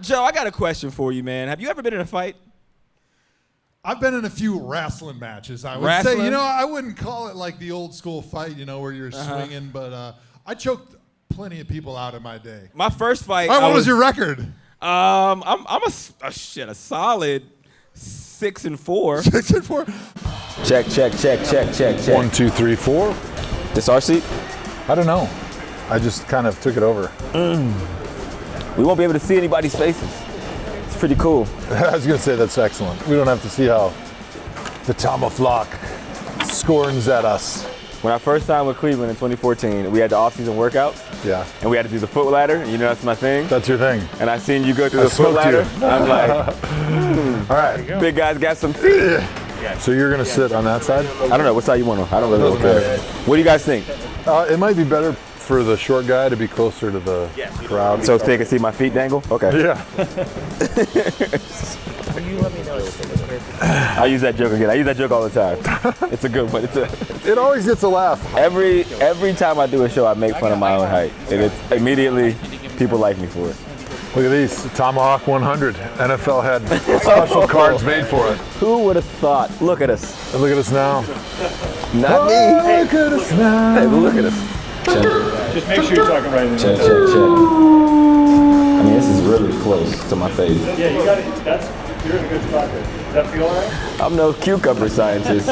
Joe, I got a question for you, man. Have you ever been in a fight? I've been in a few wrestling matches. I would say, I wouldn't call it like the old school fight, where you're swinging, but I choked plenty of people out in my day. My first fight. What was your record? I'm a solid 6-4. 6-4. Check. 1, 2, 3, 4. This our seat? I don't know. I just kind of took it over. We won't be able to see anybody's faces. It's pretty cool. I was gonna say that's excellent. We don't have to see how the ThomaFlawk scorns at us. When I first signed with Cleveland in 2014, we had the off-season workouts. Yeah. And we had to do the foot ladder, and that's my thing. That's your thing. And I seen you go through the foot ladder. I'm like, all right. Big guys got some feet. So you're gonna sit on that side? I don't know. What side you want on? I don't really care. What do you guys think? It might be better for the short guy to be closer to the crowd. So they can see my feet dangle? Okay. Yeah. You let me know. I use that joke again. I use that joke all the time. It's a good one. It always gets a laugh. Every time I do a show, I make fun of my own height. And it's immediately people like me for it. Look at these, ThomaHawk 100. NFL had special cards made for it. Who would have thought? Look at us. And look at us now. Not me. Look at us now. Hey, look at us. Just make sure you're talking right into Check. I mean, this is really close to my face. Yeah, you got it. You're in a good spot there. Does that feel all right? I'm no cucumber scientist,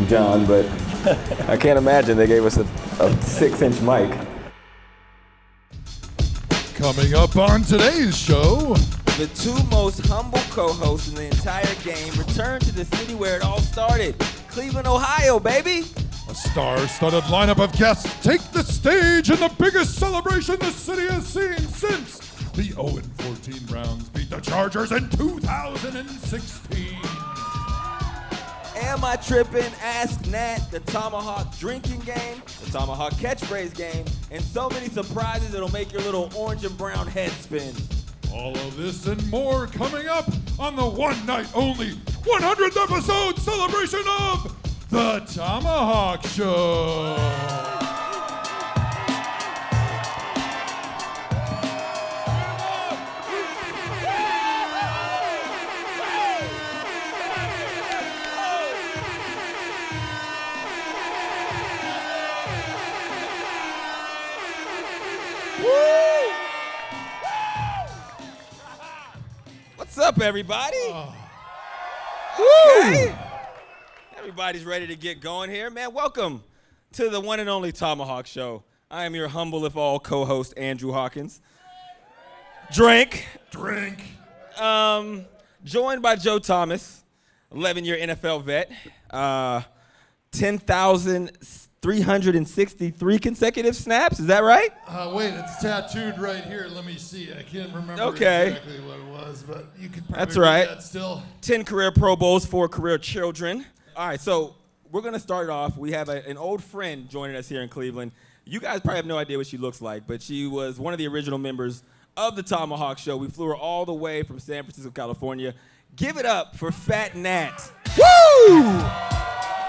John, but I can't imagine they gave us a 6-inch mic. Coming up on today's show, the two most humble co-hosts in the entire game return to the city where it all started, Cleveland, Ohio, baby. a star-studded lineup of guests take the stage in the biggest celebration the city has seen since the 0-14 Browns beat the Chargers in 2016. Am I tripping? Ask Nat, the ThomaHawk drinking game, the ThomaHawk catchphrase game, and so many surprises that'll make your little orange and brown head spin. All of this and more coming up on the one night only 100th episode celebration of the ThomaHawk Show. What's up, everybody? Okay. Everybody's ready to get going here. Man, welcome to the one and only ThomaHawk Show. I am your humble, if all, co-host, Andrew Hawkins. Drink. Joined by Joe Thomas, 11-year NFL vet. 10,363 consecutive snaps. Is that right? Wait, it's tattooed right here. Let me see. I can't remember exactly what it was, but you could probably That's right. read that still. 10 career Pro Bowls, 4 career children. All right, so we're going to start off. We have an old friend joining us here in Cleveland. You guys probably have no idea what she looks like, but she was one of the original members of the ThomaHawk Show. We flew her all the way from San Francisco, California. Give it up for Fat Nat. Woo!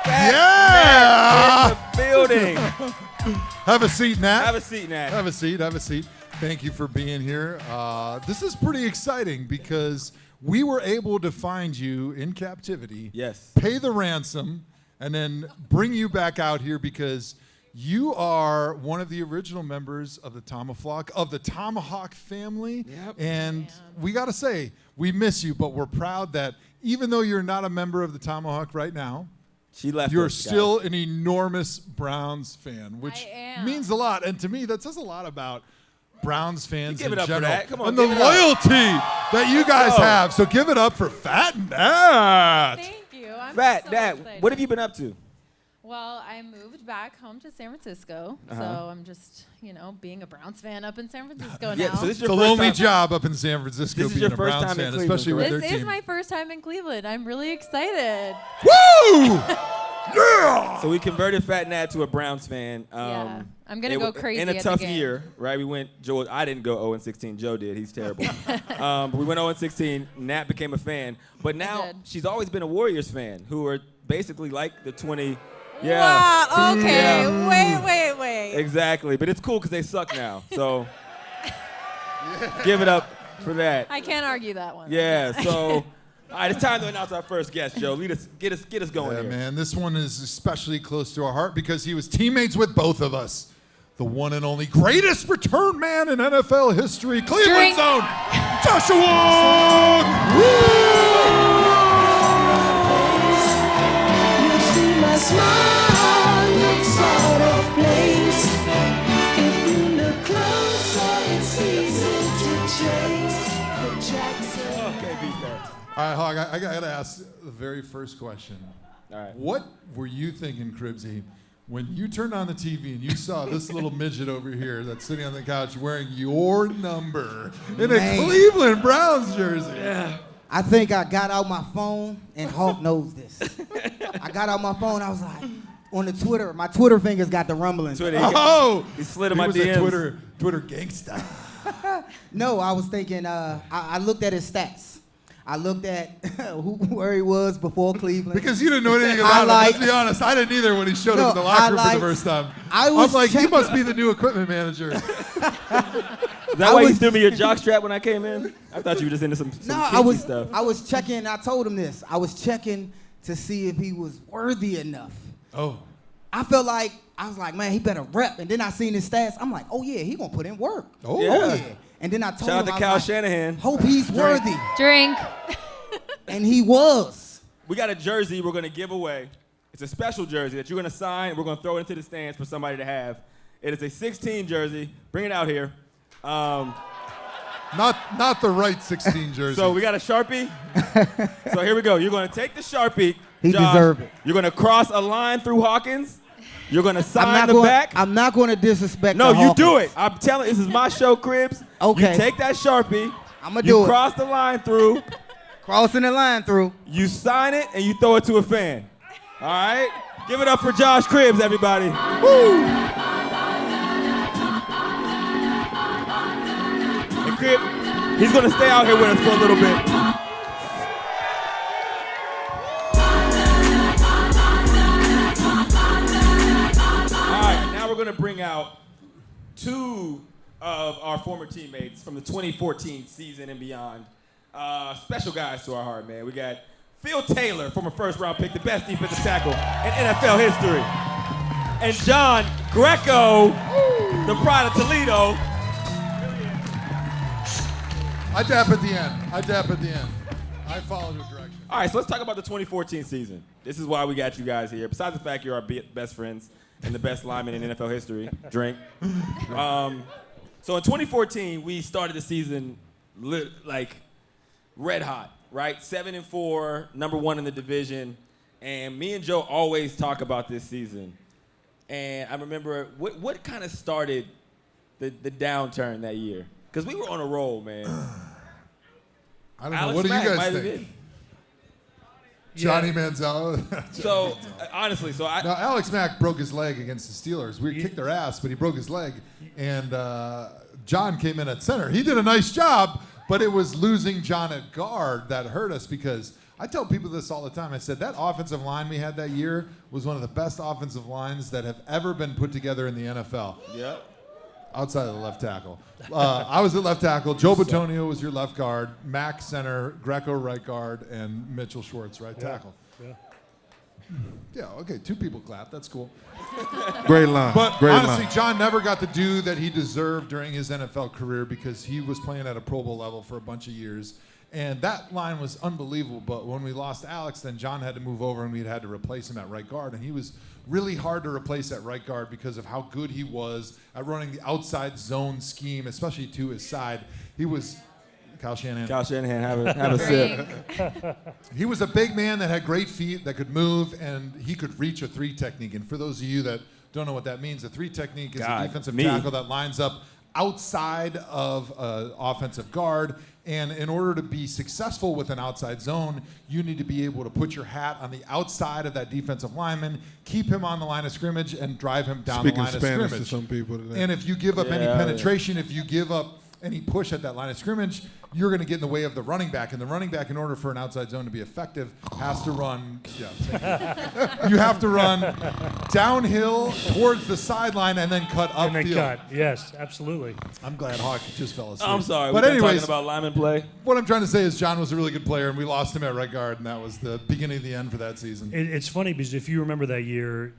Fat Nat in the building. Have a seat, Nat. Have a seat, Nat. Have a seat. Thank you for being here. This is pretty exciting because we were able to find you in captivity, Yes. pay the ransom, and then bring you back out here because you are one of the original members of the ThomaFlawk, of the ThomaHawk family. Yep. And we got to say, we miss you, but we're proud that even though you're not a member of the ThomaHawk right now, She left you're us, still guys. an enormous Browns fan, which means a lot. And to me, that says a lot about Browns fans give in it up for general. that. Come on, and the give it up. loyalty that you guys have. So give it up for Fat Nat. Thank you. I'm Fat so Nat, excited. what have you been up to? Well, I moved back home to San Francisco, so I'm just, being a Browns fan up in San Francisco now. Yeah, so this is It's your a first lonely time. job up in San Francisco This is being your a first Browns time in fan, Cleveland, especially with correct? their This team. is my first time in Cleveland. I'm really excited. Woo! Yeah! So we converted Fat Nat to a Browns fan. Yeah. I'm gonna it go wa- crazy in a at the tough game. year, right? I didn't go 0-16. Joe did. He's terrible. But we went 0-16. Nat became a fan, but now did. she's always been a Warriors fan, who are basically like the 20. Wow, okay. Yeah. Wait. Exactly. But it's cool because they suck now. So give it up for that. I can't argue that one. Yeah, so, all right, it's time to announce our first guest, Joe. Get us going Yeah, here. man, this one is especially close to our heart because he was teammates with both of us. The one and only greatest return man in NFL history, Cleveland Drink. Zone, Joshua! You see my smile looks out of place. If you look closer, it's easy to trace the tracks of Okay, beat that. All right, Hawk, I got to ask the very first question. All right. What were you thinking, Cribsy, when you turned on the TV and you saw this little midget over here that's sitting on the couch wearing your number in a Man. Cleveland Browns jersey? Yeah. I think I got out my phone, and Hawk knows this. I got out my phone, I was like, on the Twitter, my Twitter fingers got the rumbling. Twitter, Oh! he slid in He my was DMs. a Twitter gangsta. No, I was thinking, I looked at his stats. I looked at where he was before Cleveland. Because you didn't know anything about him. Highlights. Let's be honest, I didn't either when he showed up in the No, locker room for the highlights. first time. I I'm like, he checking- must be the new equipment manager. Is that why you threw me your jock strap when I came in? I thought you were just into some No, kinky stuff. I was checking, I told him this. I was checking to see if he was worthy enough. Oh. I felt like, I was like, man, he better rep. And then I seen his stats. I'm like, oh yeah, he gonna put in work. Oh, Yeah. And then I told Shout out him, to I was Kyle like, Shanahan. hope he's worthy. Drink. And he was. We got a jersey we're going to give away. It's a special jersey that you're going to sign, and we're going to throw it into the stands for somebody to have. It is a 16 jersey. Bring it out here. Not the right 16 jersey. So we got a Sharpie. So here we go. You're going to take the Sharpie. He Josh. deserved it. You're going to cross a line through Hawkins. You're going to sign I'm not the going, back. I'm not going to disrespect No, the you do Hawkins. it. I'm telling you, this is my show, Cribs. Okay. You take that Sharpie. I'ma do You it. cross the line through. Crossing the line through. You sign it, and you throw it to a fan. All right? Give it up for Josh Cribbs, everybody. Woo! And Cribb, he's going to stay out here with us for a little bit. All right, now we're going to bring out two of our former teammates from the 2014 season and beyond. Special guys to our heart, man. We got Phil Taylor, former first-round pick, the best defensive tackle in NFL history. And John Greco, the pride of Toledo. I dap at the end. I follow the direction. All right, so let's talk about the 2014 season. This is why we got you guys here. Besides the fact you're our best friends and the best lineman in NFL history, drink. So in 2014, we started the season like red hot, right? 7-4, number one in the division. And me and Joe always talk about this season. And I remember, what kind of started the downturn that year? Because we were on a roll, man. I don't know. Alex What do you Mack might guys have think? been. Johnny Manziel. So, honestly, Now, Alex Mack broke his leg against the Steelers. We kicked their ass, but he broke his leg. And John came in at center. He did a nice job, but it was losing John at guard that hurt us because I tell people this all the time. I said that offensive line we had that year was one of the best offensive lines that have ever been put together in the NFL. Yep. Outside of the left tackle. I was at left tackle. Joe Batonio was your left guard. Mack center, Greco right guard, and Mitchell Schwartz right tackle. Yeah, okay, 2 people clap. That's cool. Great line. But Great honestly, line. John never got the due that he deserved during his NFL career because he was playing at a Pro Bowl level for a bunch of years. And that line was unbelievable. But when we lost Alex, then John had to move over and we had to replace him at right guard. And he was really hard to replace at right guard because of how good he was at running the outside zone scheme, especially to his side. He was Kyle Shanahan. Kyle Shanahan, have a sip. He was a big man that had great feet, that could move, and he could reach a 3 technique. And for those of you that don't know what that means, a 3 technique is a defensive tackle that lines up outside of an offensive guard. And in order to be successful with an outside zone, you need to be able to put your hat on the outside of that defensive lineman, keep him on the line of scrimmage, and drive him down Speaking the line Spanish of scrimmage. to some people today. And if you give up any penetration, if you give up any push at that line of scrimmage, you're going to get in the way of the running back. And the running back, in order for an outside zone to be effective, has to run. Yeah, thank you. You have to run downhill towards the sideline and then cut upfield. And then cut. Yes, absolutely. I'm glad Hawk just fell asleep. I'm sorry. But We've been anyways, talking about lineman play. what I'm trying to say is John was a really good player, and we lost him at right guard, and that was the beginning of the end for that season. It's funny because if you remember that year,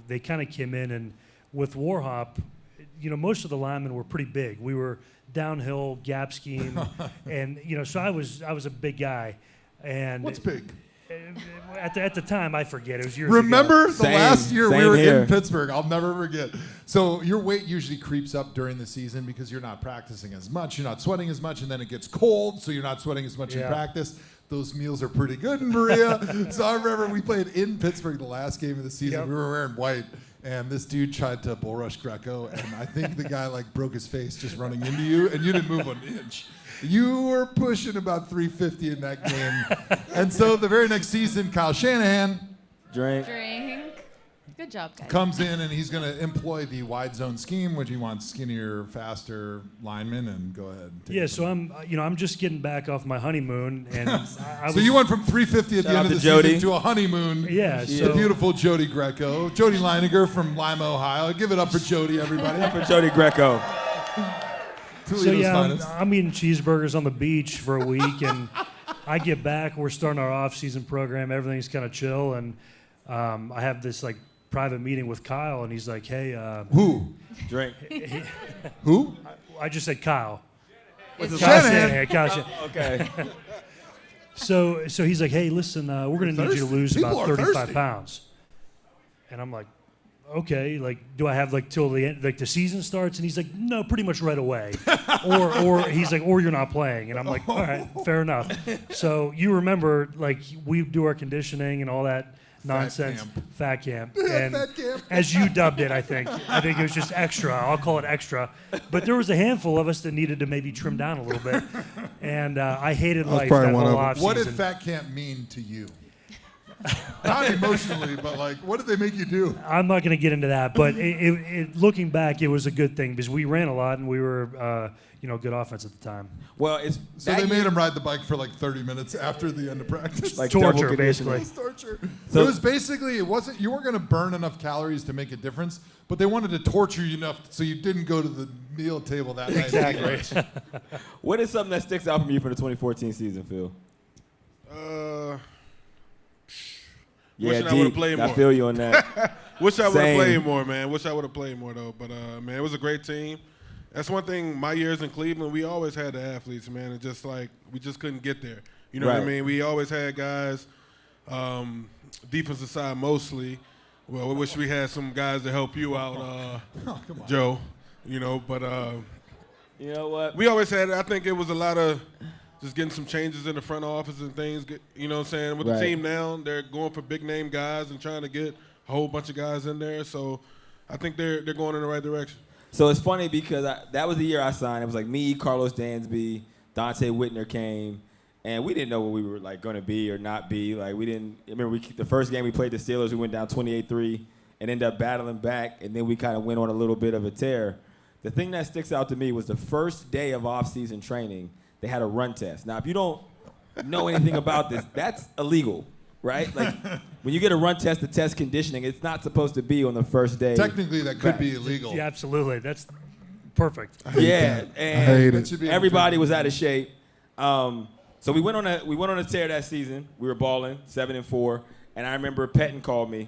they kind of came in, and with Warhop, most of the linemen were pretty big. We were downhill, gap scheme, and so I was a big guy. And What's big? At the time, I forget. It was years Remember ago. the last year we same were here. in Pittsburgh? I'll never forget. So your weight usually creeps up during the season because you're not practicing as much, you're not sweating as much, and then it gets cold, so you're not sweating as much in Yeah. practice. Those meals are pretty good in Berea. So I remember we played in Pittsburgh the last game of the season. Yep. We were wearing white, and this dude tried to bull rush Greco, and I think the guy broke his face just running into you, and you didn't move an inch. You were pushing about 350 in that game. And so the very next season, Kyle Shanahan Drink. Good job, guys. comes in, and he's going to employ the wide zone scheme, which he wants skinnier, faster linemen. And go ahead. And take Yeah, it so I'm just getting back off my honeymoon, and I So you went from 350 at Shout the out end of the to Jody. season to a honeymoon. Yeah, The so beautiful Jody Greco. Jody Leininger from Lima, Ohio. Give it up for Jody, everybody. For Jody Greco. Toledo's yeah, finest. I'm eating cheeseburgers on the beach for a week, and I get back. We're starting our off-season program. Everything's kind of chill, and I have this private meeting with Kyle, and he's like, "Hey, Who? Drink. Who? I just said Kyle." It's Kyle Shanahan. Shanahan, Kyle Shanahan. Okay. So he's like, "Hey, listen, we're going to need you to Thirsty. lose People about are 35 thirsty. pounds." And I'm like, "Okay, do I have till the end, the season starts?" And he's like, "No, pretty much right away." or he's like, "Or you're not playing." And I'm like, "All right, fair enough." So you remember, we do our conditioning and all that nonsense. Fat camp. And Fat camp. as you dubbed it, I think it was just extra. I'll call it extra. But there was a handful of us that needed to maybe trim down a little bit. And I hated life that whole off What did season. fat camp mean to you? Not emotionally, but what did they make you do? I'm not going to get into that, but looking back, it was a good thing because we ran a lot and we were, good offense at the time. Well, it's So that they year- made him ride the bike for 30 minutes after the end of practice. Like Torture, double conditioning. basically. It was torture. So- It was basically, you weren't going to burn enough calories to make a difference, but they wanted to torture you enough so you didn't go to the meal table that night. Exactly. What is something that sticks out from you for the 2014 season, Phil? Wishing I would've played I more. feel you on that. Wish I would have Same. played more, man. Wish I would have played more, though. But, man, it was a great team. That's one thing, my years in Cleveland, we always had the athletes, man. And just we just couldn't get there. You know what I Right. mean? We always had guys, defensive side mostly. Well, we wish we had some guys to help you out, Come on. Joe. But You know what? we always had, I think it was a lot of just getting some changes in the front office and things. You know what I'm saying? With Right. the team now, they're going for big name guys and trying to get a whole bunch of guys in there. So I think they're going in the right direction. So it's funny because that was the year I signed. It was me, Carlos Dansby, Dante Whitner came, and we didn't know what we were going to be or not be. We didn't. I remember the first game we played the Steelers, we went down 28-3 and ended up battling back, and then we kind of went on a little bit of a tear. The thing that sticks out to me was the first day of off-season training, they had a run test. Now, if you don't know anything about this, that's illegal, right? When you get a run test to test conditioning, it's not supposed to be on the first day. Technically, that could be illegal. Yeah, absolutely. That's perfect. Yeah, hate and it. Should be everybody was out of shape. So we went on a tear that season. We were balling 7-4, and I remember Pettin called me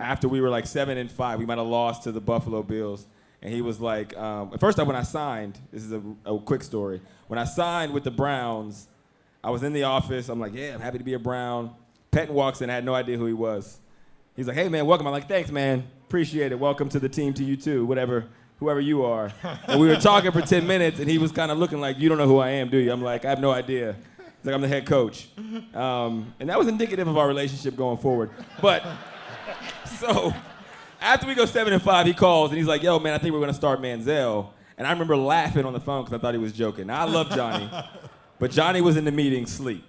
after we were 7-5. We might have lost to the Buffalo Bills, and he was like, first when I signed, this is a quick story. When I signed with the Browns, I was in the office. I'm like, yeah, I'm happy to be a Brown. Pettin walks in. I had no idea who he was. He's like, hey, man, welcome. I'm like, thanks, man. Appreciate it. Welcome to the team, to you too, whoever you are. And we were talking for 10 minutes, and he was kind of looking like, you don't know who I am, do you? I'm like, I have no idea. He's like, I'm the head coach. And that was indicative of our relationship going forward. But, so, after we go 7-5, he calls, and he's like, yo, man, I think we're going to start Manziel. And I remember laughing on the phone because I thought he was joking. Now, I love Johnny, but Johnny was in the meeting asleep.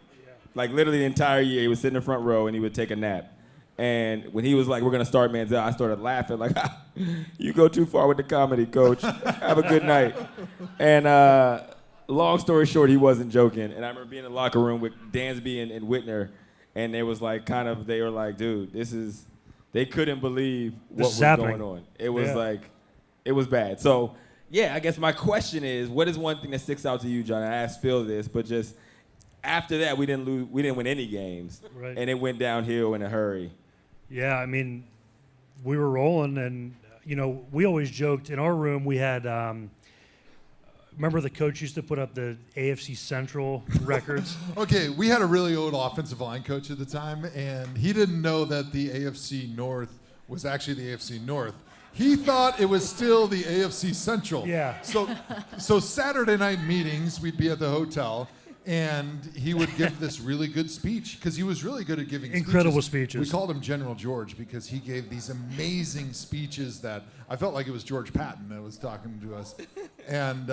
Literally the entire year, he would sit in the front row, and he would take a nap. And when he was like, we're going to start Manziel, I started laughing like, you go too far with the comedy, coach. Have a good night. And long story short, he wasn't joking. And I remember being in the locker room with Dansby and Whitner, and they was like they were like, dude, they couldn't believe what was going on. It was it was bad. So, yeah, I guess my question is, what is one thing that sticks out to you, John? I asked Phil this, but just after that, we didn't win any games. Right. And it went downhill in a hurry. Yeah, I mean, we were rolling, and we always joked in our room. We had, remember the coach used to put up the AFC Central records. Okay, we had a really old offensive line coach at the time, and he didn't know that the AFC North was actually the AFC North. He thought it was still the AFC Central. Yeah. So Saturday night meetings, we'd be at the hotel, and he would give this really good speech because he was really good at giving incredible speeches. We called him General George because he gave these amazing speeches that I felt like it was George Patton that was talking to us. And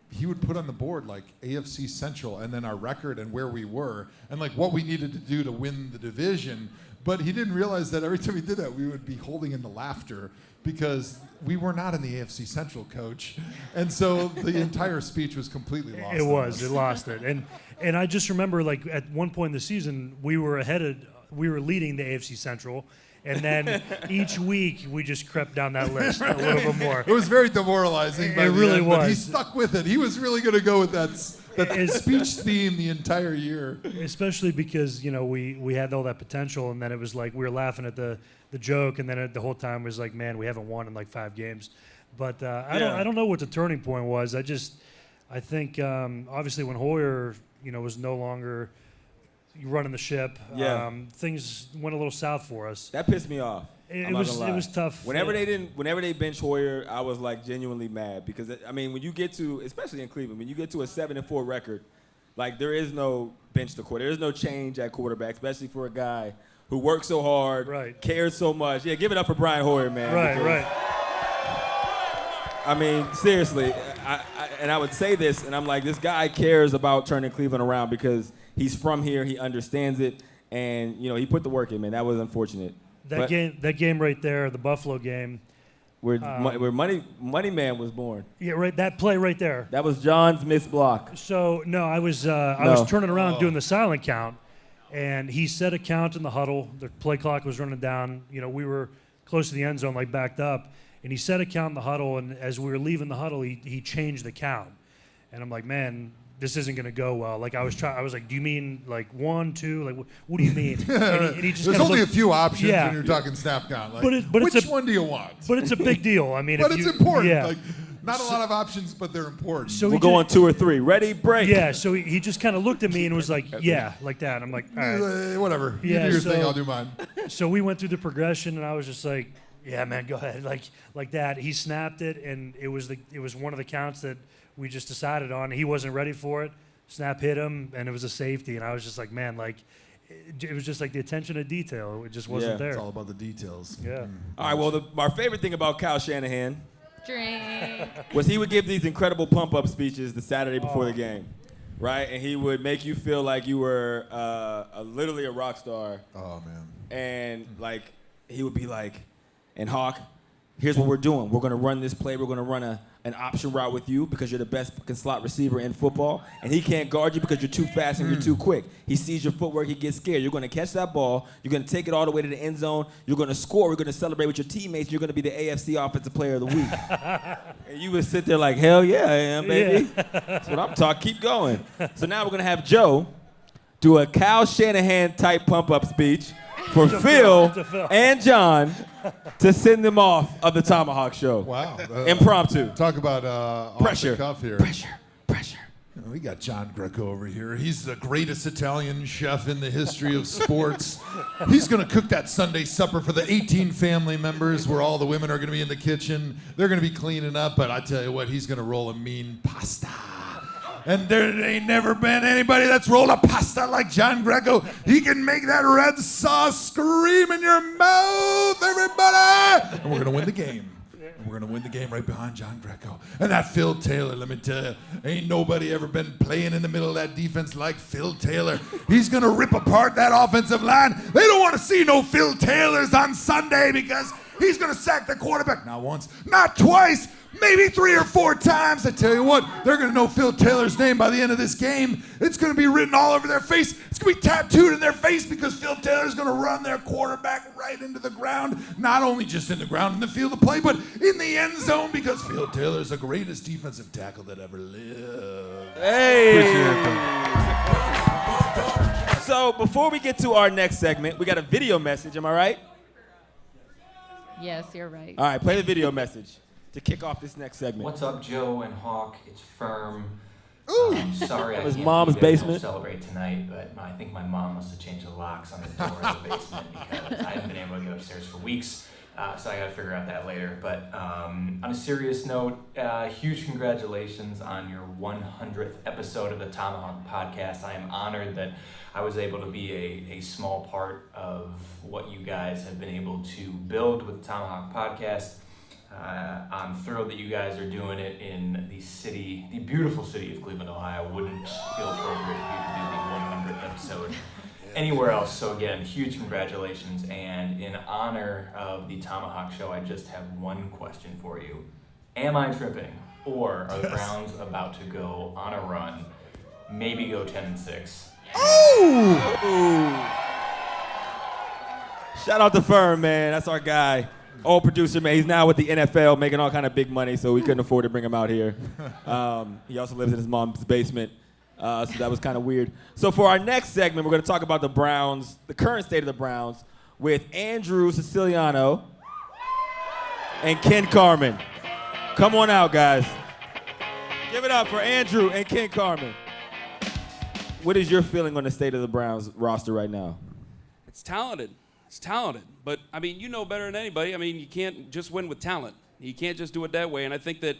he would put on the board like AFC Central and then our record and where we were and like what we needed to do to win the division. But he didn't realize that every time he did that, we would be holding in the laughter because we were not in the AFC Central, coach. And so the entire speech was completely lost. It lost it. And I just remember, like, at one point in the season, we were leading the AFC Central. And then each week, we just crept down that list a little bit more. It was very demoralizing. It really was. But he stuck with it. He was really going to go with that speech theme the entire year. Especially because, we had all that potential, and then it was like we were laughing at the joke, and then the whole time was like, man, we haven't won in like 5 games. But I don't know what the turning point was. I think obviously when Hoyer, was no longer running the ship, things went a little south for us. That pissed me off. It was tough. Whenever they bench Hoyer, I was like genuinely mad because when you get to, especially in Cleveland, when you get to a 7-4 record, like there is no bench to quarter. There is no change at quarterback, especially for a guy who works so hard, cares so much. Yeah, give it up for Brian Hoyer, man. Right. I mean, seriously, I would say this, and I'm like, this guy cares about turning Cleveland around because he's from here, he understands it, and he put the work in, man. That was unfortunate. That game right there, the Buffalo game, where Money Man was born. Yeah, right. That play right there. That was John's missed block. So no, I was turning around doing the silent count, and he set a count in the huddle. The play clock was running down. We were close to the end zone, like backed up, and he set a count in the huddle. And as we were leaving the huddle, he changed the count, and I'm like, man, this isn't going to go well. Like I was like, do you mean like 1, 2? Like what do you mean? And he just There's only looked, a few options when you're talking snap count. Like, which one do you want? But it's a big deal. I mean, but it's important. Yeah. Like, not a lot of options, but they're important. So we'll go on 2 or 3. Ready, break. Yeah. So he just kind of looked at me and was like, yeah, like that. I'm like, all right, whatever. Yeah, you do your thing, I'll do mine. So we went through the progression, and I was just like, yeah, man, go ahead, like that. He snapped it, and it was one of the counts that we just decided on. He wasn't ready for it. Snap hit him, and it was a safety. And I was just like, man, like, it was just like the attention to detail. It just wasn't there. It's all about the details. Yeah. All right, well, our favorite thing about Kyle Shanahan Drink. was he would give these incredible pump-up speeches the Saturday before the game, right? And he would make you feel like you were literally a rock star. Oh, man. And, like, he would be like, and Hawk, here's what we're doing. We're going to run this play. We're going to run an option route with you because you're the best fucking slot receiver in football, and he can't guard you because you're too fast and you're too quick. He sees your footwork, he gets scared. You're going to catch that ball. You're going to take it all the way to the end zone. You're going to score. We're going to celebrate with your teammates. You're going to be the AFC Offensive Player of the Week. And you would sit there like, hell yeah, I am, baby. Yeah. That's what I'm talking. Keep going. So now we're going to have Joe do a Kyle Shanahan-type pump-up speech for Phil and John to send them off of the ThomaHawk Show. Wow. Impromptu. Talk about pressure. off the cuff here. Pressure. We got John Greco over here. He's the greatest Italian chef in the history of sports. He's going to cook that Sunday supper for the 18 family members where all the women are going to be in the kitchen. They're going to be cleaning up, but I tell you what, he's going to roll a mean pasta. And there ain't never been anybody that's rolled a pasta like John Greco. He can make that red sauce scream in your mouth, everybody! And we're going to win the game. And we're we're going to win the game right behind John Greco. And that Phil Taylor, let me tell you, ain't nobody ever been playing in the middle of that defense like Phil Taylor. He's going to rip apart that offensive line. They don't want to see no Phil Taylors on Sunday because he's going to sack the quarterback. Not once, not twice, maybe 3 or 4 times. I tell you what, they're going to know Phil Taylor's name by the end of this game. It's going to be written all over their face. It's going to be tattooed in their face because Phil Taylor's going to run their quarterback right into the ground. Not only just in the ground in the field of play, but in the end zone because Phil Taylor's the greatest defensive tackle that ever lived. So before we get to our next segment, we got a video message. Am I right? Yes, you're right. All right, play the video message to kick off this next segment. What's up, Joe and Hawk? It's Firm. Sorry, I His can't mom's be there to basement. celebrate tonight, but I think my mom must have changed the locks on the door of the basement because I haven't been able to get upstairs for weeks. So I got to figure out that later. But on a serious note, huge congratulations on your 100th episode of the ThomaHawk podcast. I am honored that I was able to be a small part of what you guys have been able to build with the ThomaHawk podcast. I'm thrilled that you guys are doing it in the beautiful city of Cleveland, Ohio. Wouldn't feel appropriate for you to do the 100th episode anywhere else. So again, huge congratulations. And in honor of the ThomaHawk Show, I just have one question for you. Am I tripping? Or are the Browns about to go on a run, maybe go 10-6? Shout out to Firm, man. That's our guy. Old producer, man. He's now with the NFL, making all kind of big money, so we couldn't afford to bring him out here. He also lives in his mom's basement, so that was kind of weird. So for our next segment, we're going to talk about the Browns, the current state of the Browns, with Andrew Siciliano and Ken Carmen. Come on out, guys. Give it up for Andrew and Ken Carmen. What is your feeling on the state of the Browns roster right now? It's talented. It's talented. But, I mean, you know better than anybody. I mean, you can't just win with talent. You can't just do it that way. And I think that,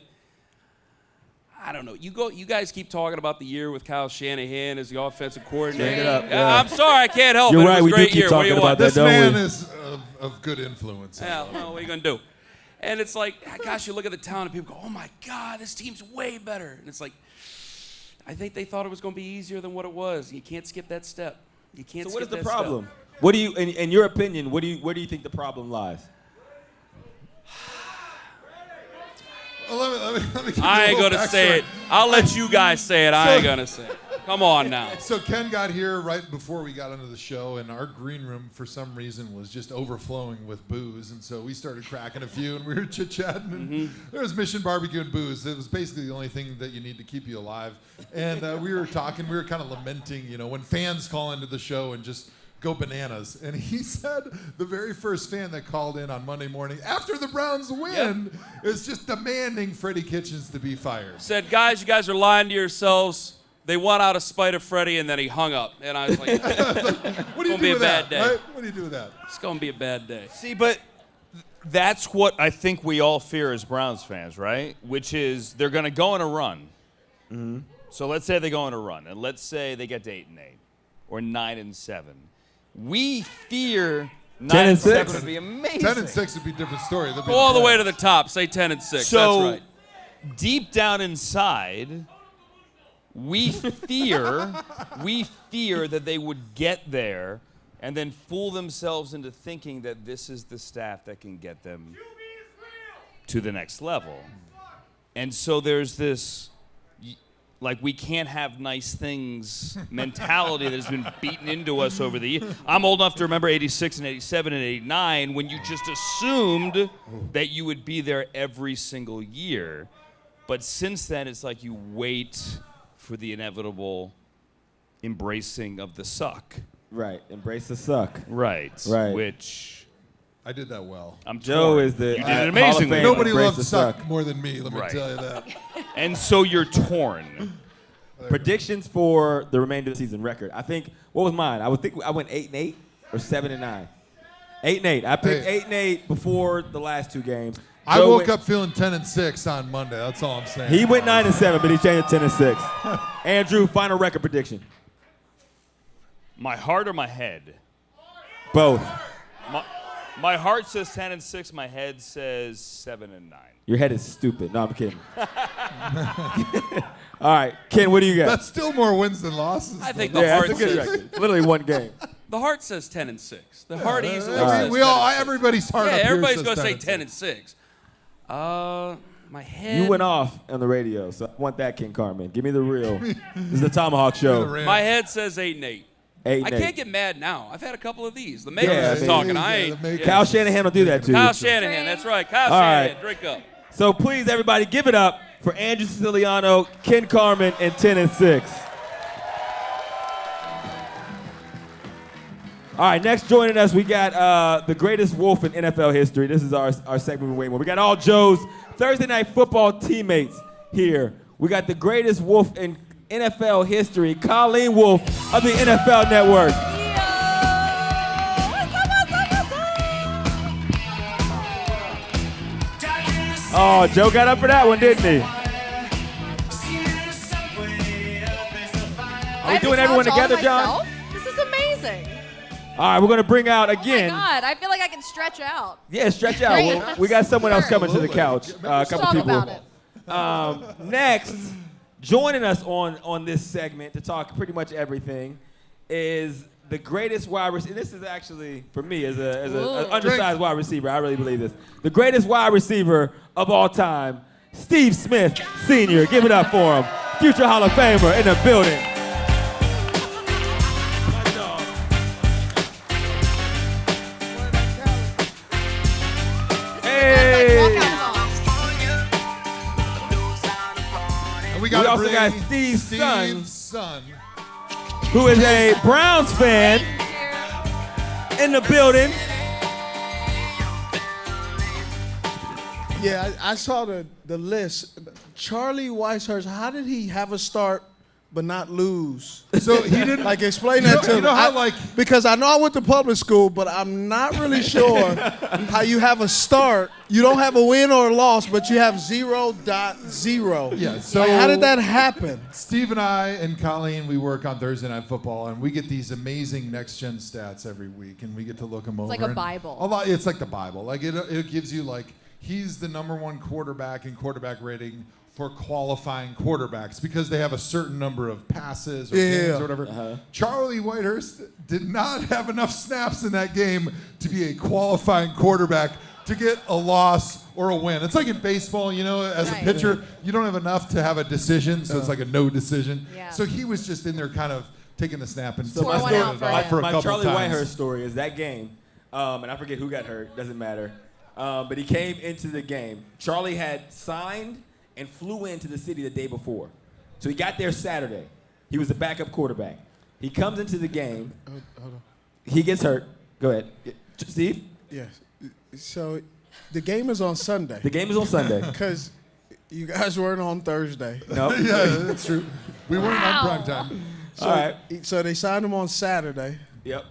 I don't know, you guys keep talking about the year with Kyle Shanahan as the offensive coordinator. Bring it up, yeah. I'm sorry, I can't help You're it. right, It was we a do great keep year. What do talking you about want? that, This don't man we? is of good influence. Yeah, well, what are you going to do? And it's like, gosh, you look at the talent and people go, oh, my God, this team's way better. And it's like, I think they thought it was going to be easier than what it was. You can't skip that step. You can't So what is skip the that problem? step. What do you, in your opinion, where do you think the problem lies? Well, let me give you I a ain't little going to say backstory. it. I'll let you guys say it. I ain't going to say it. Come on now. So Ken got here right before we got into the show, and our green room, for some reason, was just overflowing with booze. And so we started cracking a few, and we were chit-chatting. And there was Mission Barbecue and booze. It was basically the only thing that you need to keep you alive. And we were talking. We were kind of lamenting, you know, when fans call into the show and just go bananas. And he said the very first fan that called in on Monday morning after the Browns win is just demanding Freddie Kitchens to be fired. Said, guys, you guys are lying to yourselves. They won out of spite of Freddie, and then he hung up. And I was like, What do you gonna do be a with bad that? day. Right? What do you do with that? It's going to be a bad day. See, but that's what I think we all fear as Browns fans, right? Which is they're going to go on a run. Mm-hmm. So let's say they go on a run, and let's say they get to 8-8 or 9-7. We fear 9-7 would be amazing. 10-6 would be a different story. They'll be Go all the playoffs. way to the top. Say 10-6. So That's right. deep down inside, we fear that they would get there and then fool themselves into thinking that this is the staff that can get them to the next level. And so there's this, like, we can't have nice things mentality that has been beaten into us over the years. I'm old enough to remember 86 and 87 and 89 when you just assumed that you would be there every single year. But since then, it's like you wait for the inevitable embracing of the suck. Right, embrace the suck. Right. Right. Which I did that well. I'm Joe torn. is the You did Hall it of amazingly. Fame. Nobody Embrace loves the suck more than me, let me Right. tell you that. And so you're torn. Predictions for the remainder of the season record. I think, what was mine? I would think I went 8-8 or 7-9. 8-8. I picked 8-8 before the last two games. I Joe woke went- up feeling 10-6 on Monday. That's all I'm saying. He went 9-7, but he changed it 10-6. Andrew, final record prediction. My heart or my head? Both. My heart says 10-6. My head says 7-9. Your head is stupid. No, I'm kidding. All right, Ken, what do you got? That's still more wins than losses. I think though. the Yeah, heart that's a good says record. Literally one game. the heart says 10-6. The heart easily I mean, says we all, 10-6. everybody's heart Yeah, up here everybody's says gonna say 10-6. 10-6. My head. You went off on the radio, so I want that, King Carmen. Give me the real. This is the ThomaHawk Show. My head says 8-8. 8 I and 8. can't get mad now. I've had a couple of these. The mayor's Yeah, is I talking. mean, I ain't. yeah, Kyle Shanahan will do that to you. Kyle Shanahan. That's right. Kyle All Shanahan. right. Drink up. So please, everybody, give it up for Andrew Siciliano, Ken Carmen, and 10-6. All right, next joining us, we got the greatest wolf in NFL history. This is our segment we're waiting for. We got all Joe's Thursday Night Football teammates here. We got the greatest wolf in NFL history, Colleen Wolf of the NFL Network. Oh, Joe got up for that one, didn't he? Are we doing everyone together, John? This is amazing. All right, we're going to bring out again. Oh my God, I feel like I can stretch out. Yeah, stretch out. Great. We got someone else coming to the Absolutely. couch. A couple Talk people. about it. Next, joining us on this segment to talk pretty much everything is the greatest wide receiver. This is actually, for me, as an undersized wide receiver, I really believe this. The greatest wide receiver of all time, Steve Smith Sr. Give it up for him. Future Hall of Famer in the building. We We also got Steve's son, who is a Browns fan in the building. Yeah, I saw the list. Charlie Weishurst, how did he have a start but not lose? So he didn't. Like, explain that to me. You know how, because I know I went to public school, but I'm not really sure how you have a start. You don't have a win or a loss, but you have 0.0. Yeah, so Like, how did that happen? Steve and I and Colleen, we work on Thursday Night Football, and we get these amazing next-gen stats every week, and we get to look them over. like a and Bible. It's like the Bible. Like it gives you like he's the #1 quarterback in quarterback rating for qualifying quarterbacks because they have a certain number of passes or games or whatever. Charlie Whitehurst did not have enough snaps in that game to be a qualifying quarterback to get a loss or a win. It's like in baseball, you know, as a pitcher, you don't have enough to have a decision, so it's like a no decision. Yeah. So he was just in there kind of taking the snap and So Pour one out for him. for a my couple Charlie times. Whitehurst story is that game, and I forget who got hurt, doesn't matter. But he came into the game. Charlie had signed and flew into the city the day before. So he got there Saturday. He was the backup quarterback. He comes into the game. Hold on. He gets hurt. Go ahead. Steve? Yes. So the game is on Sunday. The game is on Sunday. Because you guys weren't on Thursday. No? Yeah, that's true. We weren't on prime time. So, All right. So they signed him on Saturday. Yep.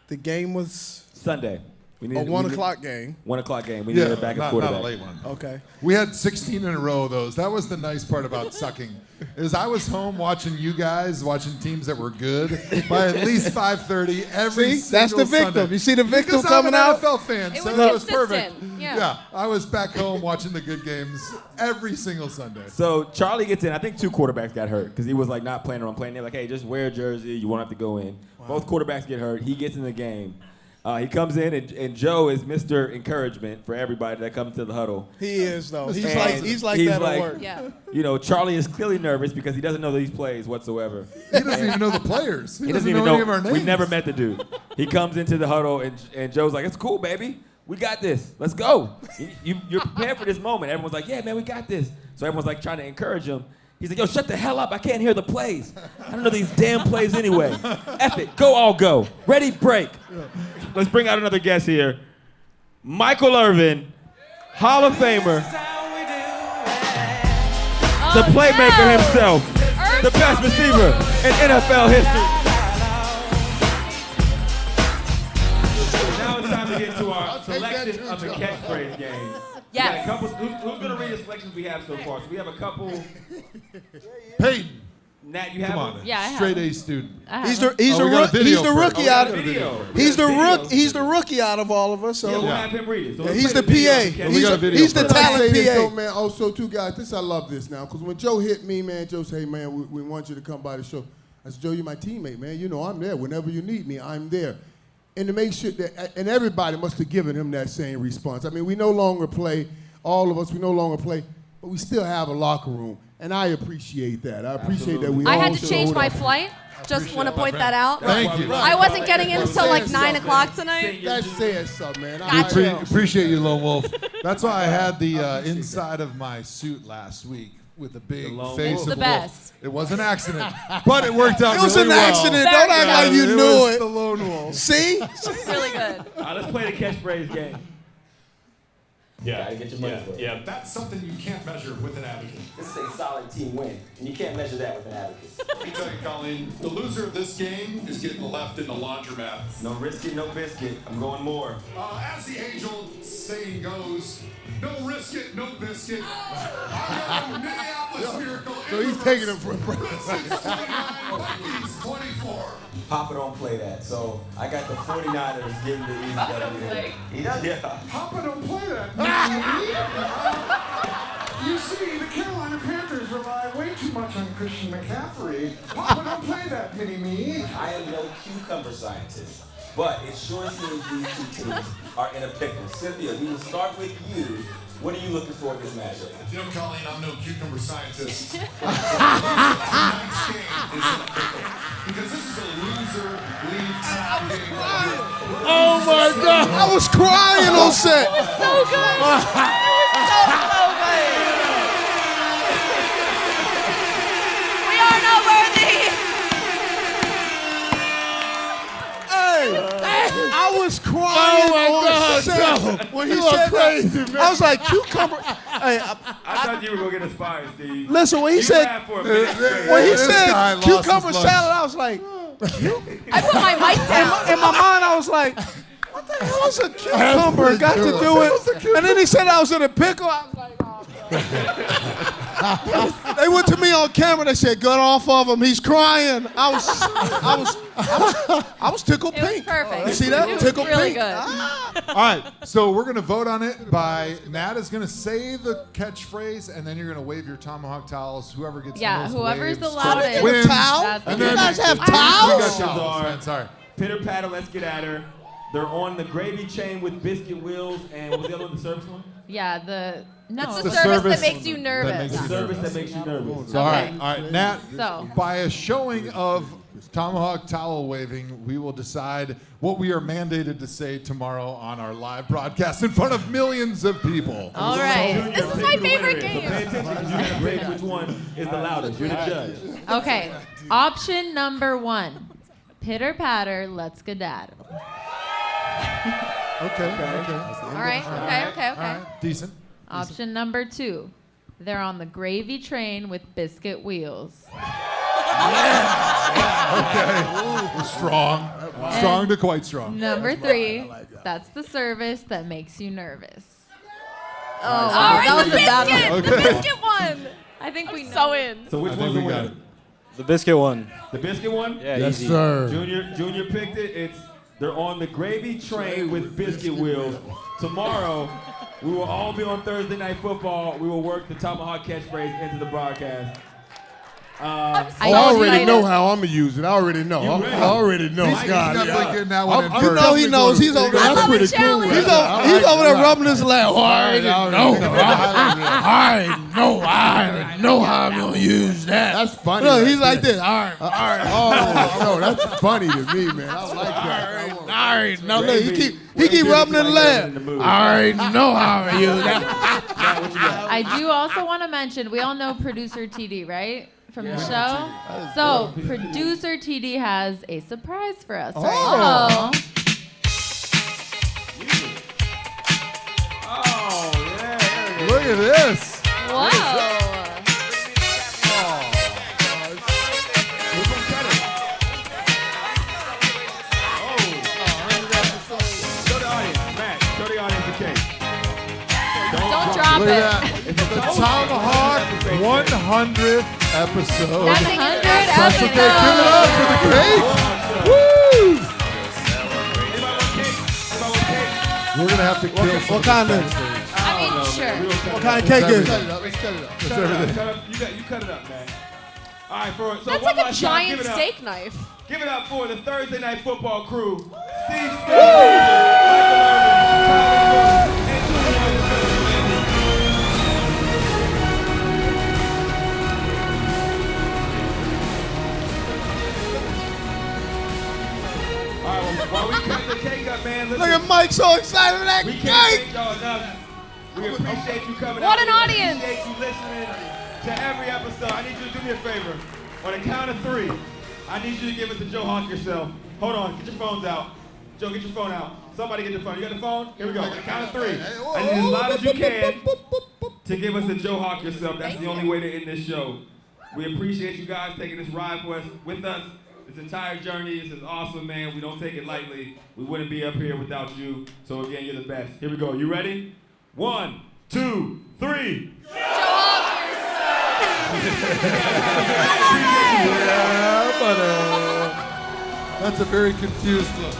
The game was Sunday. We a needed- 1 we need- o'clock game. 1 o'clock game. We needed a backup quarterback. Not a late one. Okay. We had 16 in a row of those. That was the nice part about sucking. Is I was home watching you guys, watching teams that were good by at least 5:30 every See, that's the single victim. Sunday. You see the victim Because coming I'm an out? NFL fan, It so was that was perfect. consistent, yeah. I was back home watching the good games every single Sunday. So Charlie gets in. I think 2 quarterbacks got hurt because he was like not planning on playing. They're like, hey, just wear a jersey. You won't have to go in. Both quarterbacks get hurt. He gets in the game. He comes in, and Joe is Mr. Encouragement for everybody that comes to the huddle. He is, though. He's And like he's that like, at work. Yeah. You know, Charlie is clearly nervous because he doesn't know these plays whatsoever. He doesn't even know the players. He doesn't even know any of our names. We never met the dude. He comes into the huddle, and Joe's like, it's cool, baby. We got this. Let's go. You're prepared for this moment. Everyone's like, yeah, man, we got this. So everyone's like trying to encourage him. He's like, yo, shut the hell up. I can't hear the plays. I don't know these damn plays anyway. F it. Go, all go. Ready, break. Let's bring out another guest here. Michael Irvin, Hall of Famer, the playmaker himself, the best receiver in NFL history. Now it's time to get to our selection of the catchphrase game. Yes. Who's going to read the selections we have so far? So we have a couple. Peyton. Nat, you have Come him? on, Yeah, I have straight him. A student. He's we got a video first. rookie out of Video. he's the rookie out of all of us. So Yeah, we'll have him read it. So yeah, let's he's play the video, PA. okay? We got a video He's the first. talent Say this, though, PA. man. Also, too, guys, I love this now. Because when Joe hit me, man, Joe said, hey, man, we want you to come by the show. I said, Joe, you're my teammate, man. You know I'm there. Whenever you need me, I'm there. And to make sure that, and everybody must have given him that same response. I mean, we no longer play, all of us, we no longer play, but we still have a locker room. And I appreciate that. I appreciate that we I all had to should change hold my up. flight. Just want to point that out. Thank you. I wasn't getting in until like 9 o'clock tonight. That says something, man. Appreciate you, Lone Wolf. That's why I had the inside of my suit last week with the big face It's of the wolf. best. It was an accident, but it worked out It was really an well. accident. Very Don't act like you It knew was it. the Lone Wolf. See? It's really good. All right, let's play the catchphrase game. Yeah. Gotta get your money for it. Yeah. That's something you can't measure with an advocate. This is a solid team win, and you can't measure that with an advocate. Let me tell you, Colleen, the loser of this game is getting left in the laundromat. No risk it, no biscuit. I'm going more. As the age-old saying goes, no risk it, no biscuit. I got a Minneapolis Miracle. So he's taking it for a break. 24. Papa don't play that, so I got the 49ers getting the easy W. He does? Yeah. Papa don't play that. You see, the Carolina Panthers rely way too much on Christian McCaffrey. Papa don't play that, mini-me. I am no cucumber scientist, but it sure seems these two teams are in a pickle. Cynthia, we will start with you. What are you looking for in this matchup? You know, Colleen, I'm no cucumber scientist. Tonight's game is in a pickle. Because this is a loser lead tie game. Oh my God! I was crying on set. It was so good. It was so good. We are not worthy. Hey, I was crying on set when he said that. I was like, cucumber. Hey, I thought you were going to get inspired, Steve. listen, when he You said laughed for a minute straight. when he This guy said lost cucumber his lunch. salad, I was like, I put my mic down. in my mind, I was like, what the hell is a cucumber got to do it? And then he said I was in a pickle. I was like, oh, they went to me on camera. They said, "Get off of him. He's crying." I was tickled It was pink. perfect. You see that? It was Tickled really pink. good. All right, so we're going to vote on it by Nat is going to say the catchphrase, and then you're going to wave your tomahawk towels. Whoever gets Yeah, the most whoever's waves the loudest. wins. Towel? That's the And You then guys have we towels? got towels, man, sorry. Pitter patter, let's get at her. They're on the gravy chain with biscuit wheels, and what was the other one, the service one? Yeah, no. It's the The service service that makes you nervous. makes The you service that makes you nervous. So, all right, Nat, So. by a showing of tomahawk towel waving, we will decide what we are mandated to say tomorrow on our live broadcast in front of millions of people. All right. Junior, This is pick my who the winner favorite is. So game. pay attention because you're going to pick which one is the loudest. You're the judge. Okay. Option number 1. Pitter patter, let's skedaddle. Okay. All right. Okay. Decent. Option number 2. They're on the gravy train with biscuit wheels. Okay. Strong. Strong to quite strong. Number 3. That's the service that makes you nervous. Oh, All wow, right, that the was a bad biscuit. one. The biscuit one. I think we know. So in. So which I one's think the we got winner? it. The biscuit one. The biscuit one? Yeah, Yes, easy. sir. Junior picked it. It's they're on the gravy train with biscuit wheels. Tomorrow, we will all be on Thursday Night Football. We will work the tomahawk catchphrase into the broadcast. I already know how I'm going to use it. I already know. I already know. He's definitely getting that one in You first. know he knows. He's over there. That's pretty cool. He's over there rubbing his leg. Oh, I already know how I'm gonna use that. That's funny. Look, right he's like there. this. All right. Oh, no, that's funny to me, man. I like that. All right. No, look, he keep rubbing his leg. I already know how I'm gonna use that. I do also want to mention, we all know producer TD, right? From the show. So, producer TD has a surprise for us right now. Oh, yeah. There it is. Look at this. Whoa. Who's gonna cut it? Show the audience. Matt, show the audience the cake. Don't drop Look it. at that. It's The ThomaHawk 100th episode. That's 100 That's okay. episodes. Give it up for the cake. Woo! We're gonna have to kill What kind of? I mean, sure. What kind of cake is Cut it? it up. Let's cut it up. That's everything. You cut it up, man. All right, so That's one like a last time, giant give it up. steak knife. Give it up for the Thursday Night Football crew. Steve Scott, Michael Irvin, Tyler York, and All right, well, while we cut the cake up, man, listen, Look at Mike so excited for that we can't cake. thank y'all enough. We appreciate you coming What out. an audience. We appreciate you listening to every episode. I need you to do me a favor. On the count of 3, I need you to give us a Joe Hawk yourself. Hold on, get your phones out. Joe, get your phone out. Somebody get your phone. You got the phone? Here we go. On the count of 3. I need as loud as you can to give us a Joe Hawk yourself. That's the only way to end this show. We appreciate you guys taking this ride with us. This entire journey. This is awesome, man. We don't take it lightly. We wouldn't be up here without you. So again, you're the best. Here we go. You ready? 1, 2, 3. Yeah, but that's a very confused look.